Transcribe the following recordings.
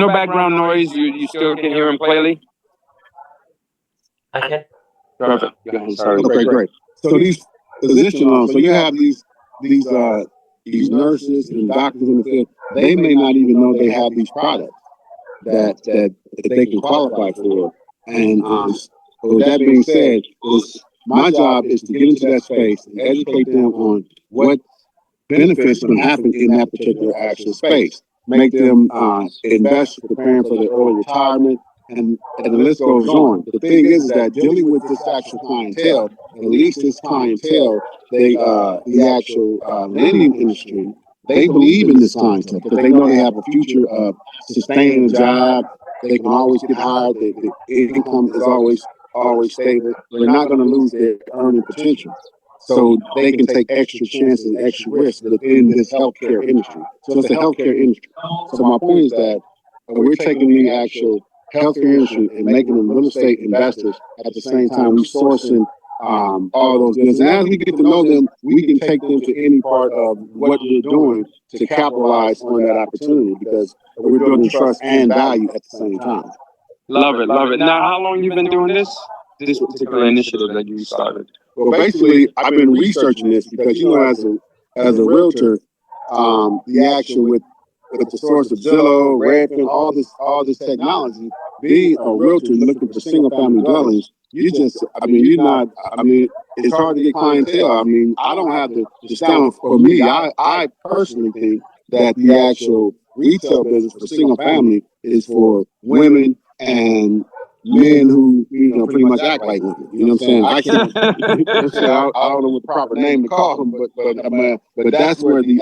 no background noise. You still can hear him clearly? I can. Perfect. Go ahead. Sorry. Okay, great. So these physician loans, so you have these nurses and doctors in the field. They may not even know they have these products that they can qualify for. And with that being said, my job is to get into that space and educate them on what benefits can happen in that particular actual space. Make them invest, preparing for their early retirement, and the list goes on. The thing is that dealing with this actual clientele, at least this clientele, the actual lending industry, they believe in this clientele because they know they have a future of sustaining a job. They can always get hired. The income is always stable. They're not going to lose their earning potential. So they can take extra chances and extra risks within this healthcare industry. So it's a healthcare industry. So my point is that we're taking the actual healthcare industry and making them real estate investors. At the same time, we're sourcing all those deals. And as we get to know them, we can take them to any part of what we're doing to capitalize on that opportunity because we're building trust and value at the same time. Love it, love it. Now, how long you been doing this particular initiative that you started? Well, basically, I've been researching this because, as a realtor, the action with the source of Zillow, Redfin, all this technology, being a realtor looking for single family dwellings, it's hard to get clientele. I don't have to stand for me. I personally think that the actual retail business for single family is for women and men who, pretty much act like women. You know what I'm saying? I can't. I don't know what the proper name to call them, but that's where the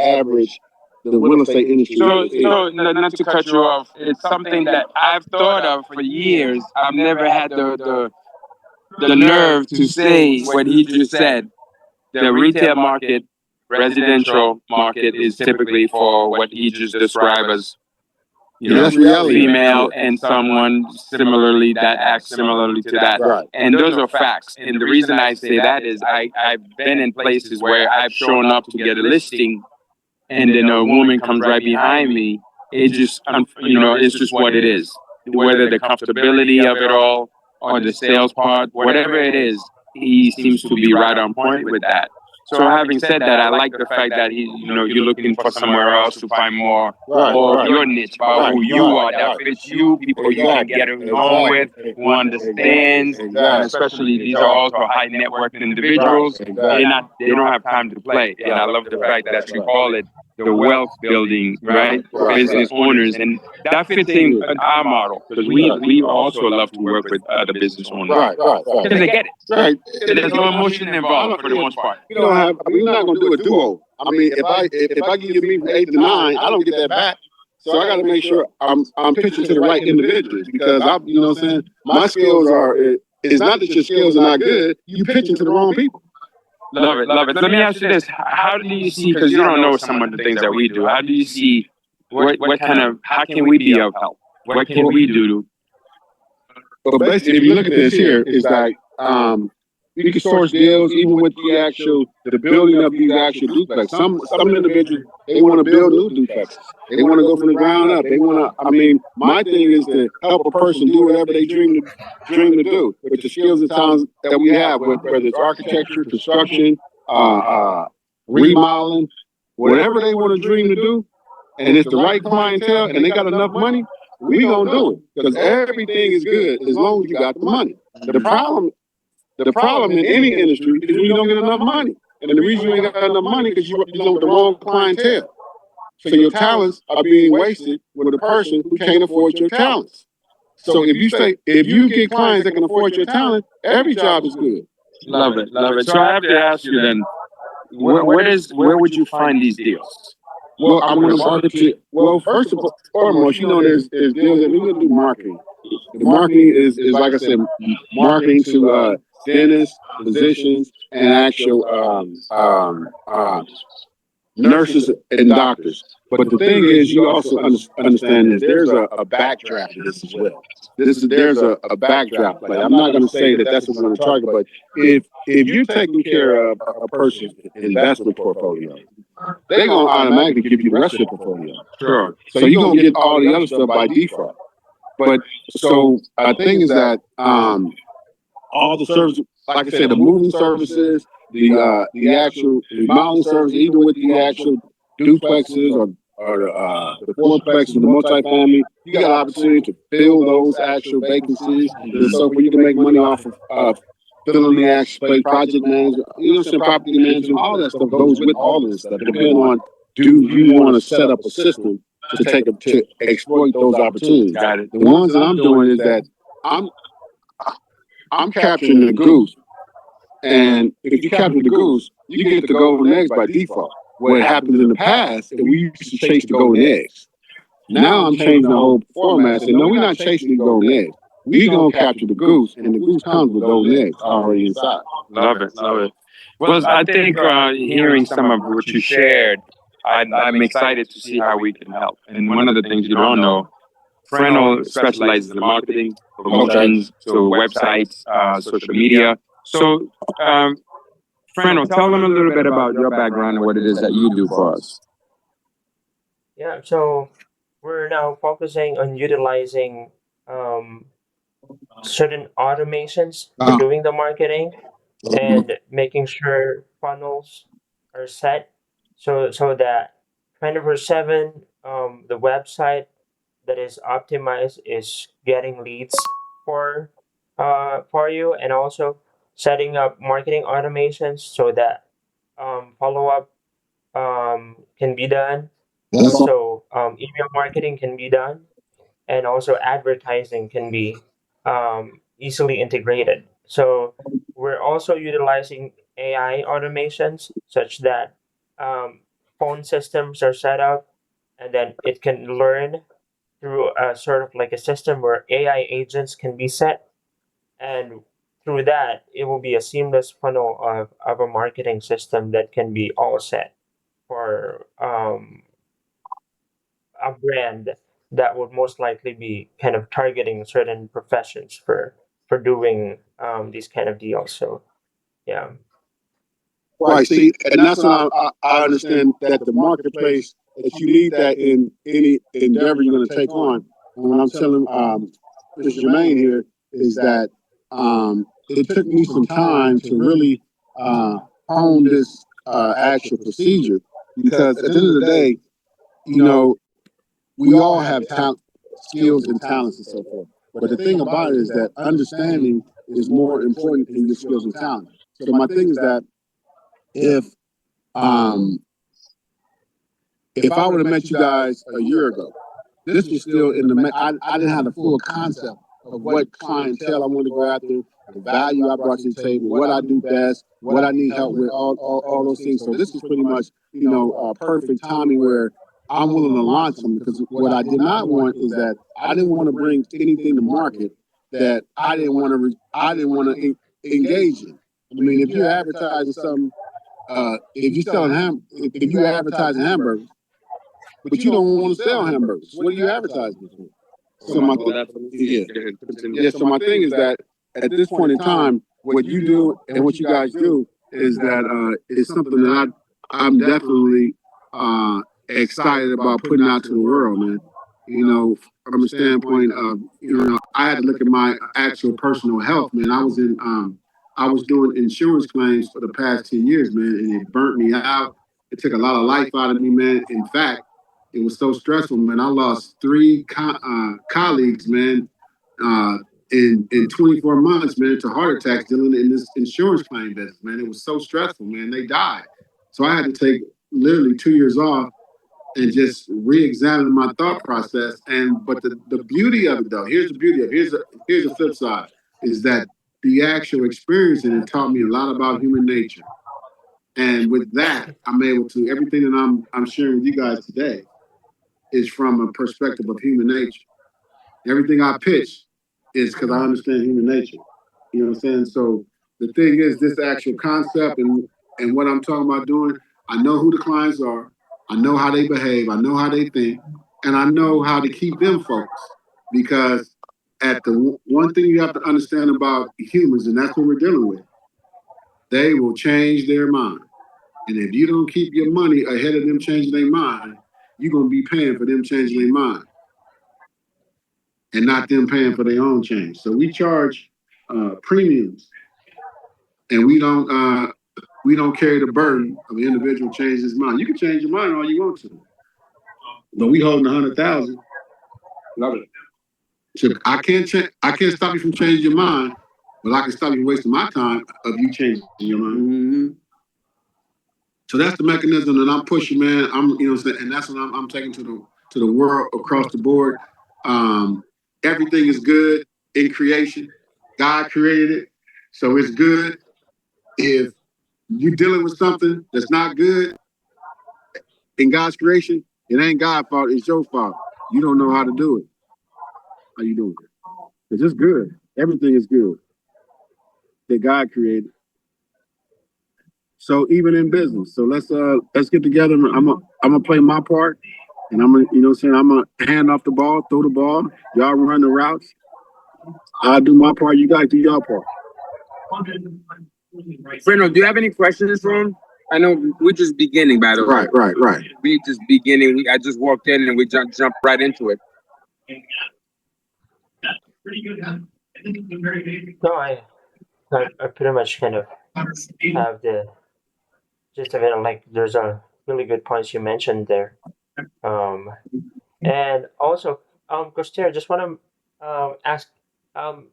real estate industry. So not to cut you off, it's something that I've thought of for years. I've never had the nerve to say what he just said. The retail market, residential market is typically for what he just described as, female and someone similarly that acts similarly to that. Right. And those are facts. And the reason I say that is I've been in places where I've shown up to get a listing and then a woman comes right behind me. It's just, it's just what it is. Whether the comfortability of it all or the sales part, whatever it is, he seems to be right on point with that. So having said that, I like the fact that you're looking for somewhere else to find more of your niche, about who you are, that fits you, people you can get along with, who understands, and especially these are also high net worth individuals. They don't have time to play, and I love the fact that you call it the wealth building, right? Business owners, and that fits in our model because we also love to work with other business owners, because they get it. Right. There's no emotion involved for the most part. We're not going to do a duo. If I give me from 8 to 9, I don't get that back. So I got to make sure I'm pitching to the right individuals because you know what I'm saying. My skills it's not that your skills are not good. You pitching to the wrong people. Love it, love it. Let me ask you this: how do you see? Because you don't know some of the things that we do. How do you see? How can we be of help? What can we do? But basically, if you look at this here, is that you can source deals even with the building of these actual duplexes. Some individuals, they want to build new duplexes. They want to go from the ground up. They want to. My thing is to help a person do whatever they dream to do with the skills and talents that we have, whether it's architecture, construction, remodeling, whatever they want to dream to do, and it's the right clientele and they got enough money, we gonna do it because everything is good as long as you got the money. The problem in any industry is when you don't get enough money. And the reason you ain't got enough money is you're with the wrong clientele. So your talents are being wasted with a person who can't afford your talents. So if you get clients that can afford your talent, every job is good. Love it, love it. So I have to ask you then, where would you find these deals? Well, I'm going to market it. Well, first and foremost, there's deals that we're going to do marketing. The marketing is like I said, marketing to dentists, physicians, and actual nurses and doctors. But the thing is, you also understand is there's a backdraft to this as well. There's a backdraft. Like I'm not going to say that that's what we're going to target, but if you're taking care of a person's investment portfolio, they're going to automatically give you the rest of the portfolio. Sure. So you're going to get all the other stuff by default. But so a thing is that all the services, like I said, the moving services, the actual remodeling service, even with the actual duplexes or the fourplexes, the multifamily, you got an opportunity to fill those actual vacancies. And so where you can make money off of filling the actual place, project management, you know what I'm saying, property management, all that stuff goes with all of this stuff. Depending on, do you want to set up a system to exploit those opportunities? Got it. The ones that I'm doing is that I'm capturing the goose. And if you capture the goose, you get the golden eggs by default. What happens in the past, and we used to chase the golden eggs. Now I'm changing the whole format. Saying, no, we're not chasing the golden eggs. We're going to capture the goose, and the goose comes with golden eggs already inside. Love it, love it. Well, I think hearing some of what you shared, I'm excited to see how we can help. And one of the things you don't know, Fresno specializes in marketing, promotions, so websites, social media. So, Fresno, tell them a little bit about your background and what it is that you do for us. Yeah, so we're now focusing on utilizing um, certain automations for doing the marketing and making sure funnels are set so that 24/7 the website that is optimized is getting leads for you, and also setting up marketing automations so that follow up can be done. Also, email marketing can be done, and also advertising can be easily integrated. So we're also utilizing AI automations such that um, phone systems are set up, and then it can learn through a sort of like a system where AI agents can be set, and through that it will be a seamless funnel of a marketing system that can be all set for a brand that would most likely be kind of targeting certain professions for doing these kind of deals. So yeah. Right. See, and that's what I understand that the marketplace, that you need that in any endeavor you're going to take on. And what I'm telling Mr. Jermaine here is that it took me some time to really hone this actual procedure, because at the end of the day, you know, we all have skills and talents and so forth. But the thing about it is that understanding is more important than your skills and talents. So my thing is that if um, if I would have met you guys a year ago, this was still in the. I didn't have the full concept of what clientele I wanted to go after, the value I brought to the table, what I do best, what I need help with, all those things. So this is pretty much, perfect timing where I'm willing to launch them, because what I did not want is that I didn't want to bring anything to market that I didn't want to. I didn't want to engage in. I mean, if you're advertising something, if you're selling if you're advertising hamburgers, but you don't want to sell hamburgers, what are you advertising for? So so my thing is that at this point in time, what you do and what you guys do is that is something that I'm definitely excited about putting out to the world, man. From a standpoint of, I had to look at my actual personal health, man. I was doing insurance claims for the past 10 years, man, and it burnt me out. It took a lot of life out of me, man. In fact, it was so stressful, man. I lost three colleagues, man, uh, in 24 months, man, to heart attacks dealing in this insurance claim business, man. It was so stressful, man. They died. So I had to take literally 2 years off and just re-examine my thought process. But the beauty of it, though, here's the beauty of it. Here's the flip side, is that the actual experience in it taught me a lot about human nature. And with that, I'm able to, everything that I'm sharing with you guys today is from a perspective of human nature. Everything I pitch is because I understand human nature. You know what I'm saying? So the thing is, this actual concept and what I'm talking about doing, I know who the clients are. I know how they behave. I know how they think, and I know how to keep them focused. Because at the one thing you have to understand about humans, and that's what we're dealing with, they will change their mind. And if you don't keep your money ahead of them changing their mind, you're gonna be paying for them changing their mind, and not them paying for their own change. So we charge premiums, and we don't carry the burden of an individual changing his mind. You can change your mind all you want to, but we holding 100,000. Love it. So I can't stop you from changing your mind, but I can stop you from wasting my time of you changing your mind. Mm-hmm. So that's the mechanism that I'm pushing, man. And that's what I'm taking to the world across the board. Everything is good in creation. God created it, so it's good. If you're dealing with something that's not good in God's creation, it ain't God's fault. It's your fault. You don't know how to do it. How you doing? It's just good. Everything is good that God created. So even in business. So let's get together. I'm gonna play my part, and I'm gonna I'm gonna hand off the ball, throw the ball. Y'all run the routes. I'll do my part. You guys do your part. Breno, do you have any questions for him? I know we're just beginning, by the way. Right. We're just beginning. I just walked in and we jumped right into it. No, I pretty much kind of have the gist of it. Like, there's a really good points you mentioned there. And also, Costier, I just want to ask, um,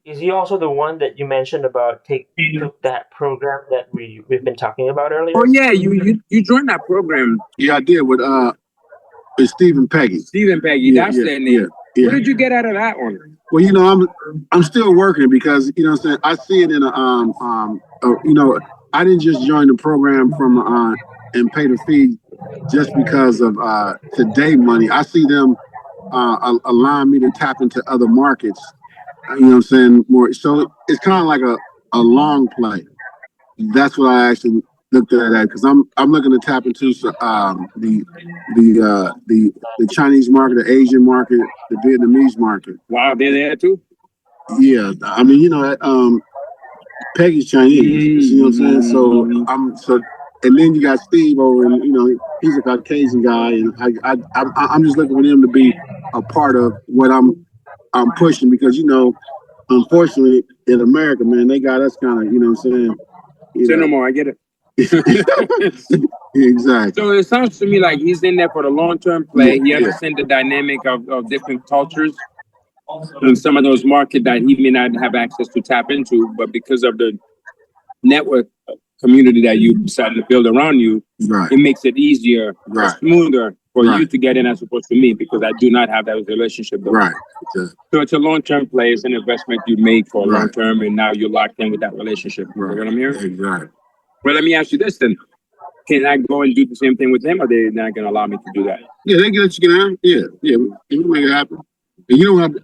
is he also the one that you mentioned about took that program that we've been talking about earlier? Oh yeah, you joined that program. Yeah, I did with Stephen Peggy. Stephen Peggy, that's their name. Yeah. What did you get out of that one? Well, I'm still working because I see it in I didn't just join the program from and pay the fee just because of today money. I see them allowing me to tap into other markets. More. So it's kind of like a long play. That's what I actually looked at that because I'm looking to tap into the Chinese market, the Asian market, the Vietnamese market. Wow, they're there too. Yeah, I mean, Peggy's Chinese. You know what I'm saying? So and then you got Steve over, and he's a Caucasian guy, and I'm just looking for them to be a part of what I'm pushing because unfortunately in America, man, they got us kind of, Say no more. I get it. Exactly. So it sounds to me like he's in there for the long-term play. He understands the dynamic of different cultures and some of those markets that he may not have access to tap into, but because of the network community that you decided to build around you, right, it makes it easier, smoother for you to get in as opposed to me because I do not have that relationship. Right. So it's a long-term play. It's an investment you make for long-term, and now you're locked in with that relationship. Right. You know what I'm hearing? Exactly. Well, let me ask you this then. Can I go and do the same thing with them, or they're not going to allow me to do that? Yeah, they can let you get out. Yeah, you can make it happen. And you don't have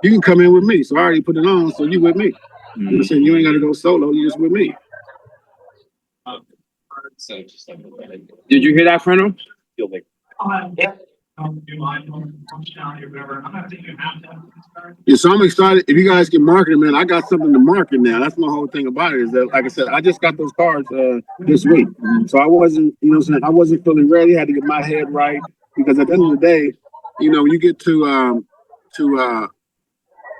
you can come in with me. So I already put it on, so you with me. You know what I'm saying? You ain't got to go solo. You just with me. Did you hear that, Fernando? Yeah. Yeah, so I'm excited. If you guys can market it, man, I got something to market now. That's my whole thing about it. Is that, like I said, I just got those cards this week, so I wasn't, I wasn't fully ready. I had to get my head right because at the end of the day, when you get to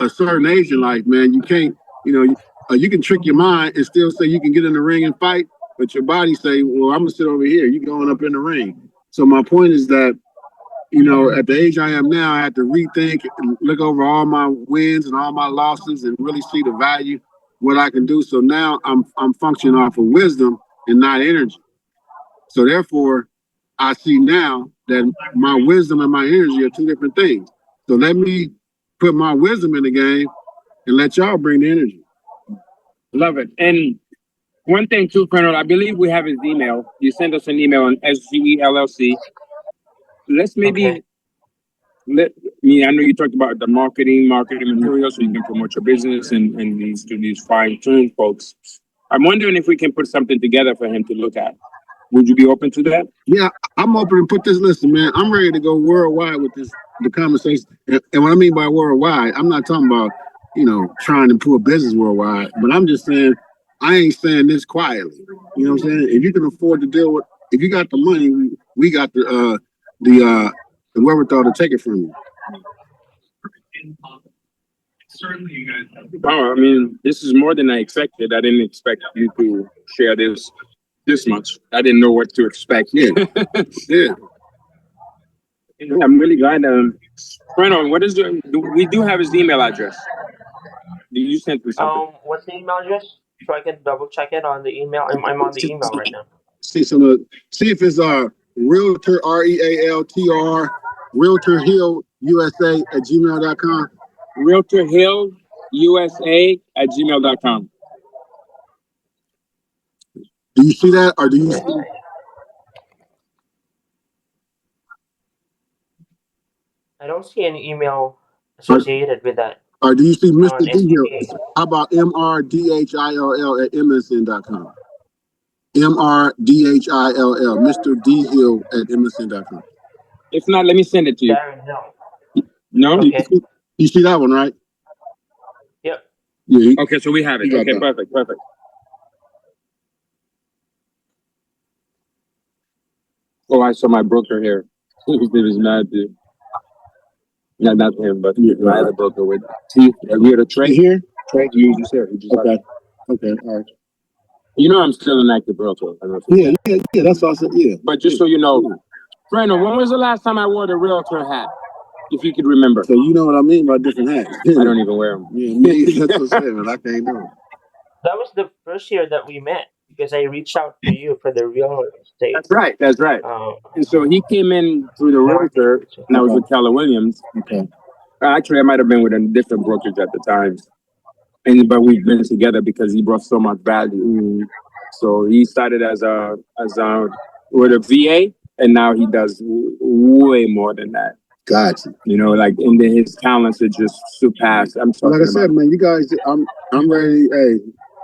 a certain age in life, man, you can't, you can trick your mind and still say you can get in the ring and fight, but your body say, well, I'm gonna sit over here. You going up in the ring. So my point is that, at the age I am now, I had to rethink and look over all my wins and all my losses and really see the value, what I can do. So now I'm functioning off of wisdom and not energy. So therefore, I see now that my wisdom and my energy are two different things. So let me put my wisdom in the game and let y'all bring the energy. Love it. And one thing too, Colonel, I believe we have his email. You sent us an email on SGE LLC. Let's maybe I know you talked about the marketing materials so you can promote your business and these fine tuned folks. I'm wondering if we can put something together for him to look at. Would you be open to that? Yeah, I'm open to put this. Listen, man, I'm ready to go worldwide with the conversation. And what I mean by worldwide, I'm not talking about, trying to put a business worldwide, but I'm just saying, I ain't saying this quietly. You know what I'm saying? If you can afford to deal with, if you got the money, we got the wherewithal to take it from you. Certainly, you guys. Wow, I mean, this is more than I expected. I didn't expect you to share this much. I didn't know what to expect. Yeah, yeah. I'm really glad. Breno, what is we do have his email address. You sent me something. What's the email address? So I can double check it on the email. I'm on the email right now. See if it's realtor REALTR Realtor Hill USA at gmail.com. Realtor Hill USA at gmail.com. Do you see that, or do you see? I don't see any email associated with that. Or do you see Mr. On D Hill? SBA. How about MRDHILL at MSN.com? MRDHILL, Mr. D Hill at MSN.com. If not, let me send it to you. Darren Hill. No? Okay. You see that one, right? Yep. Yeah. Okay, so we have it. Okay, perfect. Oh, I saw my broker here. His name is Matthew. Yeah, not him, but my other broker with teeth. We had a trade here. Trade you sir. Okay. Okay. All right. You know I'm still an active realtor. Yeah. That's awesome. Yeah. But just so you know, Breno, when was the last time I wore the realtor hat? If you could remember. So you know what I mean by different hats. I don't even wear them. Yeah, me. That's what I'm saying, man. I can't do it. That was the first year that we met because I reached out to you for the real estate. That's right. And so he came in through the realtor, and I was with Keller Williams. Okay. Actually, I might have been with a different brokerage at the time. But we've been together because he brought so much value. So he started as with a VA, and now he does way more than that. Gotcha. And then his talents are just surpassed. Like I said, man, you guys, I'm ready. Hey,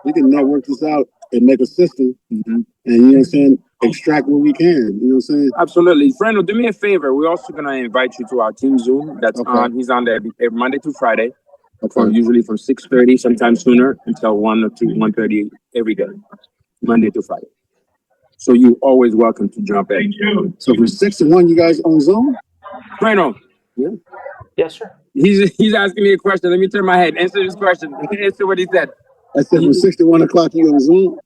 we can network this out and make a system, and you know what I'm saying, extract what we can. You know what I'm saying? Absolutely, Frendo. Do me a favor. We're also gonna invite you to our team Zoom. That's on. He's on there every Monday through Friday. Usually from 6:30, sometimes sooner, until 1 or 1:30 every day, Monday to Friday. So you're always welcome to jump in. So from 6 to 1, you guys on Zoom? Breno. Yeah. Yes, sir. He's asking me a question. Let me turn my head. Answer this question. Answer what he said. I said from 6 to 1 o'clock, you on Zoom?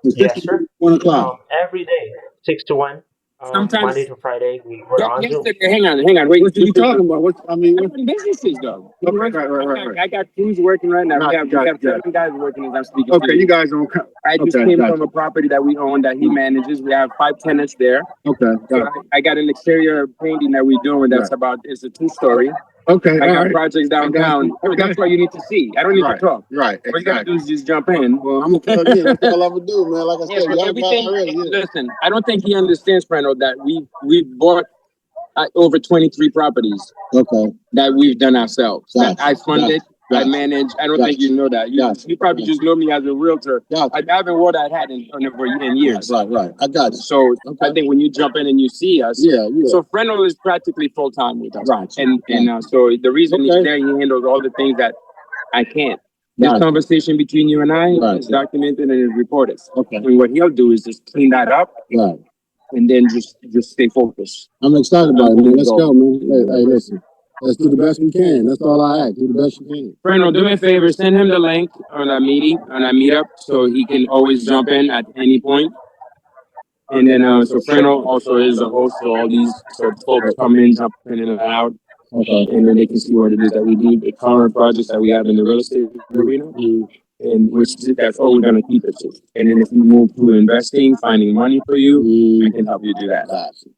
Yes, sir. 1 o'clock. Every day, 6 to 1. Sometimes Monday to Friday, we're on Zoom. Hang on. Wait, what are you talking about? What businesses though? Right. I got crews working right now. We have 7 guys working as I'm speaking. Okay, you guys on. I just came from a property that we own that he manages. We have 5 tenants there. Okay. So I got an exterior painting that we're doing. It's a 2-story. Okay. I got projects downtown. That's what you need to see. I don't need to talk. Right. What you gotta do is just jump in. Well, I'm gonna plug in. That's all I'm gonna do, man. Like I said, y'all everything. already. Listen, I don't think he understands, Breno, that we bought over 23 properties. Okay. That we've done ourselves. That I funded. I manage. I don't think you know that. You probably just know me as a realtor. I haven't worn that hat in years. Right. I got you. So I think when you jump in and you see us, So Breno is practically full time with us. Right. And so the reason he's there, he handles all the things that I can't. This conversation between you and I is documented and is recorded. Okay. And what he'll do is just clean that up. Right. And then just stay focused. I'm excited about it, man. Let's go, man. Hey, listen. Let's do the best we can. That's all I ask. Do the best you can. Breno, do me a favor. Send him the link on our meetup, so he can always jump in at any point. And then, so Breno also is a host for all these, so folks come in, jump in and out. Okay. And then they can see what it is that we do, the current projects that we have in the real estate arena. And that's all we're gonna keep it to. And then if you move to investing, finding money for you, I can help you do that.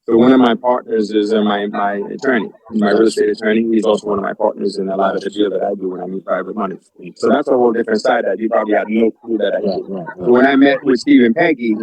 So one of my partners is my attorney, my real estate attorney. He's also one of my partners in a lot of the deal that I do when I meet private money. So that's a whole different side that you probably have no clue that I do. So when I met with Steve and Peggy,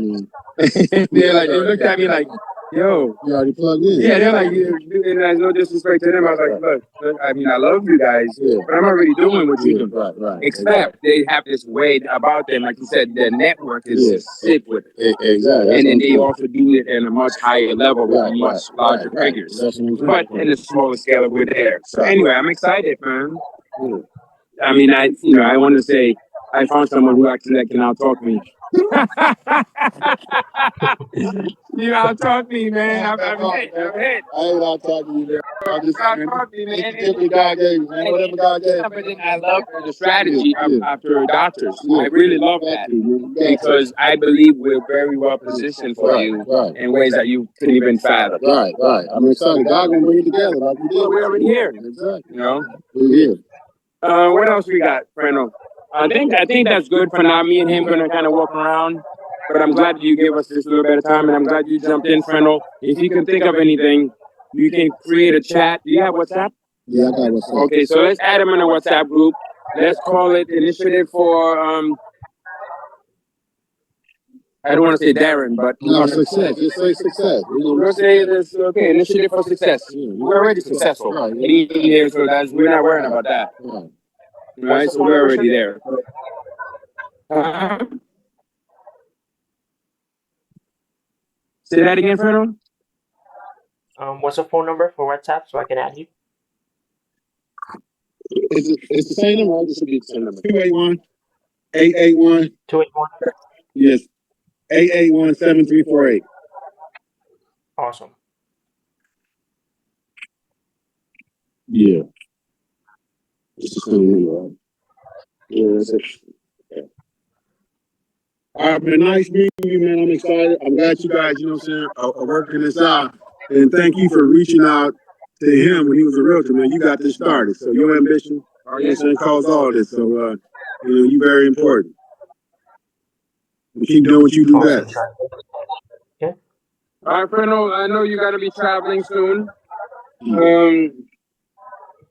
they looked at me like, yo, You already plugged in. yeah, they're like, and there's no disrespect to them. I was like, look, I mean, I love you guys, but I'm already doing what you do. Right. Except they have this way about them, like you said, their network is just sick with it. Exactly. And then they also do it at a much higher level with much larger figures. But in a smaller scale, we're there. So anyway, I'm excited, man. I mean, I want to say I found someone who actually can outtalk me. You outtalk me, man. I'm hit. I ain't out talking to you, man. I'm just saying, man. give me God gave you, man. Whatever God gave you. But then I love the strategy after doctors. I really love that because I believe we're very well positioned for you in ways that you couldn't even fathom. Right. I'm excited. God gonna bring it together like we did. We're already here. Exactly. You know. We're here. What else we got, Freno? I think that's good for now. Me and him gonna kind of walk around. But I'm glad you gave us this little bit of time, and I'm glad you jumped in, Freno. If you can think of anything, you can create a chat. Do you have WhatsApp? Yeah, I got WhatsApp. Okay, so let's add him in a WhatsApp group. Let's call it Initiative for I don't want to say Darren, but no, success. Just say success. We're gonna say this. Okay, Initiative for Success. We're already successful. Here, so we're not worrying about that. Right, so we're already there. Say that again, Freno. What's the phone number for WhatsApp so I can add you? It's the same number. This should be the same number. 281-881. 281. Yes. 881-7348. Awesome. Yeah. It's the same number, right? Yeah, that's it. Yeah. All right, man. Nice meeting you, man. I'm excited. I'm glad you guys, you know what I'm saying, are working this out. And thank you for reaching out to him when he was a realtor, man. You got this started. So your ambition, you know what I'm saying, caused all this. So, you're very important. And keep doing what you do best. Okay. All right, Freno, I know you got to be traveling soon.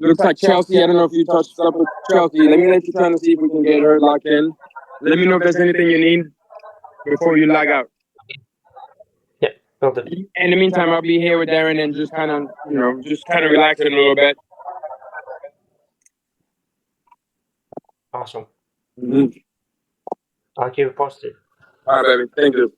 Looks like Chelsea. I don't know if you touched up with Chelsea. Let me let you try to see if we can get her locked in. Let me know if there's anything you need before you log out. Yeah, will do. In the meantime, I'll be here with Darren and just kind of, relaxing a little bit. Awesome. Mm-hmm. I'll keep you posted. All right, baby. Thank you.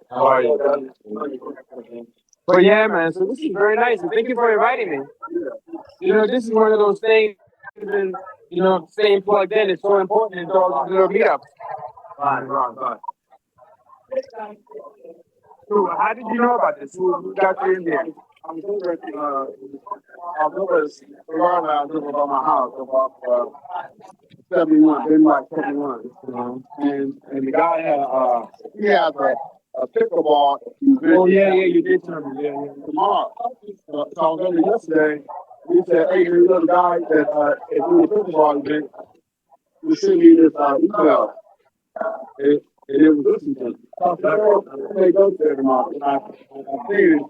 How are you? But yeah, man. So this is very nice, and thank you for inviting me. This is one of those things, and staying plugged in is so important in all these little meetups. Right. So how did you know about this? Who got you in there? I was over about my house about 71, been like 71, and the guy had he has a pickleball event. Oh yeah, you did tell me, tomorrow. So I was over yesterday. He said, hey, there's another guy that is doing a pickleball event. You send me this email. And it was listening to me. I may go there tomorrow. And I figured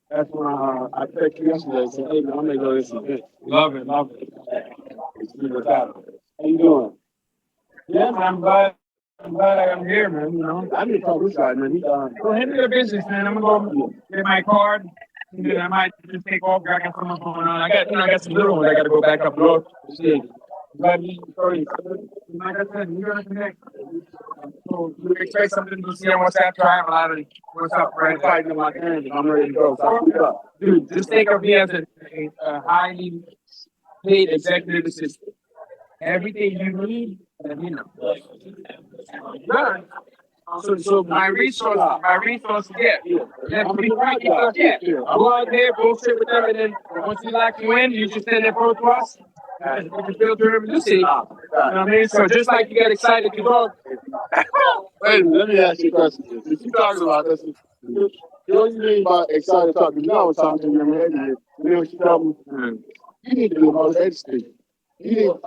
that's when I texted you yesterday and said, hey, man, I'm going to go to this event. Love it. It's super fabulous. How you doing? Yeah, man, I'm glad I'm here, man. I need to talk to this guy, man. Go ahead and do the business, man. I'm going to go get my card. And then I might just take off. I got something going on. I got some little ones. I got to go back up north to see. Glad you sorry. Like I said, we're gonna connect. So you expect something to see on WhatsApp. Try a lot of WhatsApp right fighting in my hands. I'm ready to go. So, dude, just think of me as a highly paid executive assistant. Everything you need, let me know. Right. So my resource, yeah. Let's be frank, yeah. I'll go out there, bullshit with them, and then once we lock you in, you just send that phone to us. We can filter them in the city. You know what I mean? So just like you get excited to go. Wait a minute, let me ask you a question. If you're talking about this, what do you mean by excited talking? You know I was talking to you, man. You know what you told me? You need to be a motivated speaker. He didn't.